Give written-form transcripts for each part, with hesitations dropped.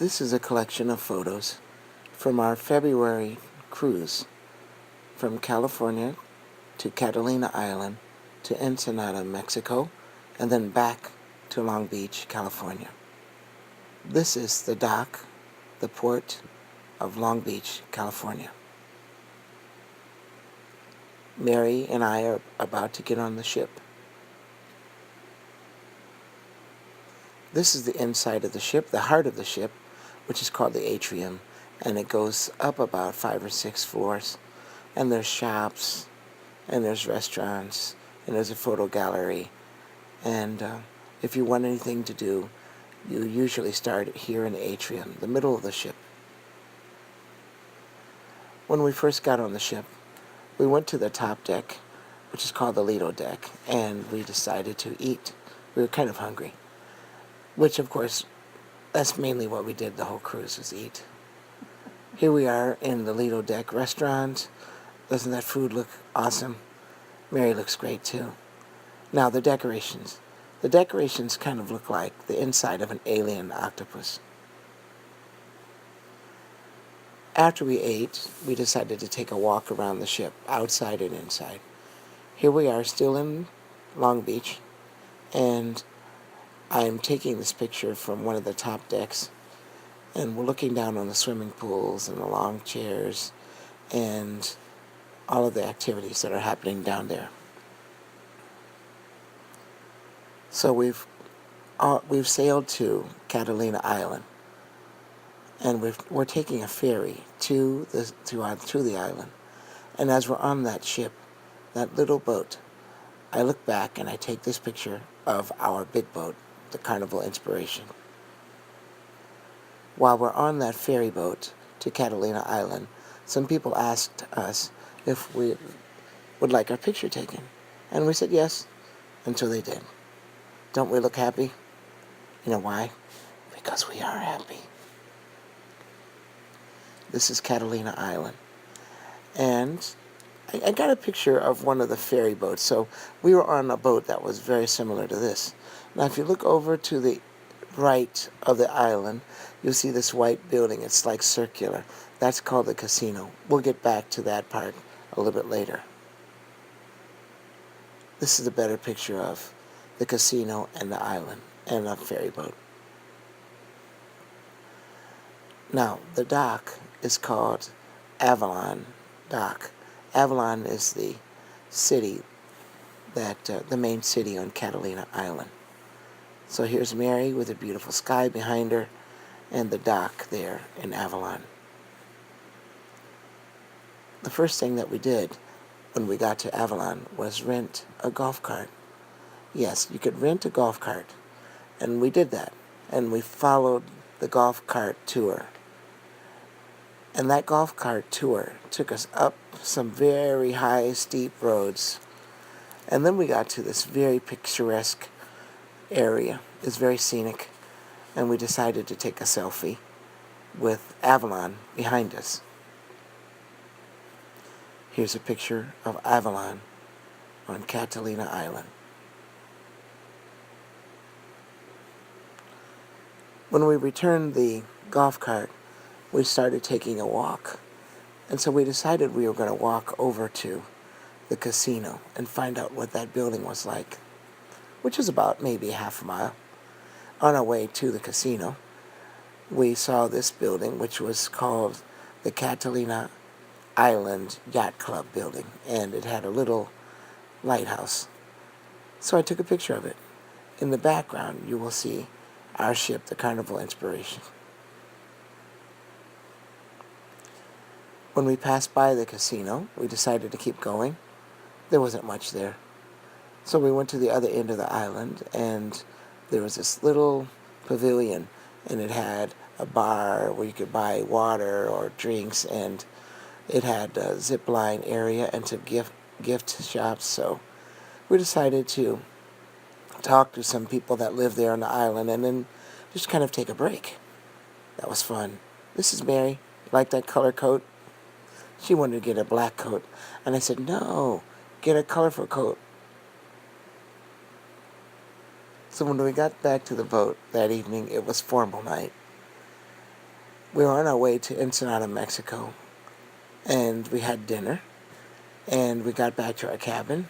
This is a collection of photos from our February cruise from California to Catalina Island to Ensenada, Mexico, and then back to Long Beach, California. This is the dock, the port of Long Beach, California. Mary and I are about to get on the ship. This is the inside of the ship, the heart of the ship, which is called the atrium, and it goes up about 5 or 6 floors, and there's shops, and there's restaurants, and there's a photo gallery, and if you want anything to do, you usually start here in the atrium, the middle of the ship. When we first got on the ship, we went to the top deck, which is called the Lido deck, and we decided to eat. We were kind of hungry, which of course, that's mainly what we did the whole cruise, was eat. Here we are in the Lido deck restaurant. Doesn't that food look awesome? Mary looks great too. Now the decorations. The decorations kind of look like the inside of an alien octopus. After we ate, we decided to take a walk around the ship, outside and inside. Here we are still in Long Beach, and I'm taking this picture from one of the top decks, and we're looking down on the swimming pools and the long chairs and all of the activities that are happening down there. So we've sailed to Catalina Island, and we're taking a ferry to the island. And as we're on that ship, that little boat, I look back and I take this picture of our big boat, the Carnival Inspiration. While we're on that ferry boat to Catalina Island, some people asked us if we would like our picture taken. And we said yes, until they did. Don't we look happy? You know why? Because we are happy. This is Catalina Island. And I got a picture of one of the ferry boats. So we were on a boat that was very similar to this. Now if you look over to the right of the island, you'll see this white building. It's like circular. That's called the casino. We'll get back to that part a little bit later. This is a better picture of the casino and the island and a ferry boat. Now, the dock is called Avalon Dock. Avalon is the city the main city on Catalina Island. So here's Mary with a beautiful sky behind her and the dock there in Avalon. The first thing that we did when we got to Avalon was rent a golf cart. Yes, you could rent a golf cart, and we did that, and we followed the golf cart tour. And that golf cart tour took us up some very high, steep roads. And then we got to this very picturesque area. It's very scenic. And we decided to take a selfie with Avalon behind us. Here's a picture of Avalon on Catalina Island. When we returned the golf cart, we started taking a walk. And so we decided we were going to walk over to the casino and find out what that building was like, which is about maybe half a mile. On our way to the casino, we saw this building, which was called the Catalina Island Yacht Club building, and it had a little lighthouse. So I took a picture of it. In the background, you will see our ship, the Carnival Inspiration. When we passed by the casino, we decided to keep going. There wasn't much there. So we went to the other end of the island, and there was this little pavilion, and it had a bar where you could buy water or drinks, and it had a zip line area and some gift shops. So we decided to talk to some people that live there on the island and then just kind of take a break. That was fun. This is Mary. Like that color coat? She wanted to get a black coat. And I said, no, get a colorful coat. So when we got back to the boat that evening, it was formal night. We were on our way to Ensenada, Mexico, and we had dinner, and we got back to our cabin,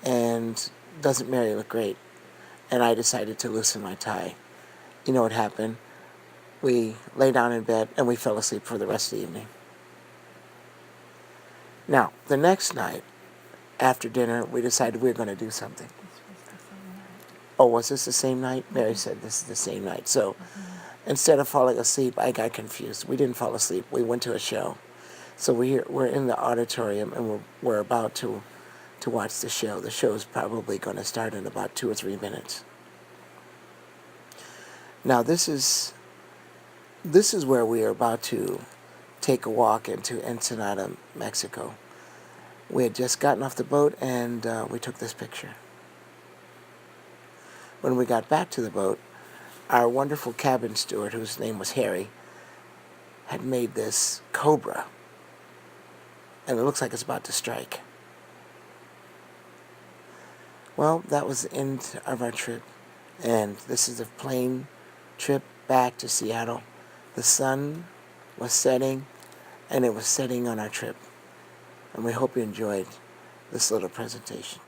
and doesn't Mary look great? And I decided to loosen my tie. You know what happened? We lay down in bed, and we fell asleep for the rest of the evening. Now, the next night, after dinner, we decided we were going to do something. Oh, was this the same night? Mary said this is the same night. So instead of falling asleep, I got confused. We didn't fall asleep. We went to a show. So we're in the auditorium, and we're about to watch the show. The show is probably going to start in about 2 or 3 minutes. Now, this is where we are about to take a walk into Ensenada, Mexico. We had just gotten off the boat, and we took this picture. When we got back to the boat, our wonderful cabin steward, whose name was Harry, had made this cobra, and it looks like it's about to strike. Well, that was the end of our trip, and this is the plane trip back to Seattle. The sun was setting, and it was setting on our trip, and we hope you enjoyed this little presentation.